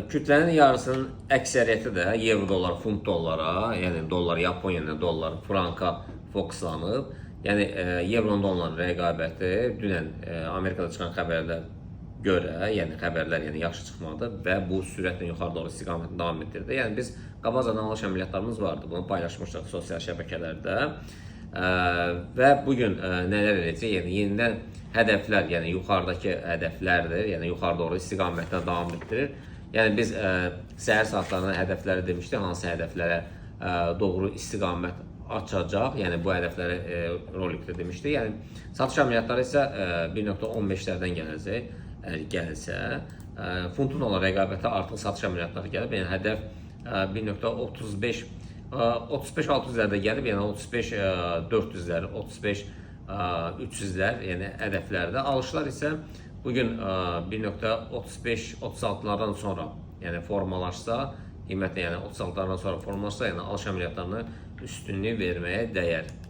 Kütlənin yarısının əksəriyyəti də euro dollar, funt dollara, yəni dollar, Yaponiya dollar, franka fokuslanıb. Yəni evronun dolların rəqabəti dünən Amerikada çıxan xəbərlər görə, yəni xəbərlər yaxşı çıxmadı və bu sürətlə yuxarı doğru istiqamətini davam etdirdi. Yəni biz qabaqcadan alış əməliyyatlarımız vardı. Bunu paylaşmışdıq sosial şəbəkələrdə. Və bugün nələr edəcək? Yəni yenidən hədəflər, yəni yuxarıdakı hədəflərdir. Yəni yuxarı doğru istiqamətlə davam etdirir. Yəni biz səhər saatlarında hədəfləri demişdik, hansı hədəflərə doğru istiqamət açacaq. Yəni bu hədəfləri rolikdə demişdik. Yəni satış əməliyyatları isə 1.15-lərdən gələcək. Əgər gəlsə, funtun olan rəqabətə artıq satış əməliyyatları gəlib. Yəni hədəf 1.35 35-600-lərdə gəlib, yəni 35-400-lər, 35-300-lər, yəni hədəflərdə. Alışlar isə bugün 1.35-36-lardan sonra, yəni formalaşsa, qiymətlə yəni 36-lardan sonra formalaşsa, yəni alış əməliyyatlarına üstünlük verməyə dəyər.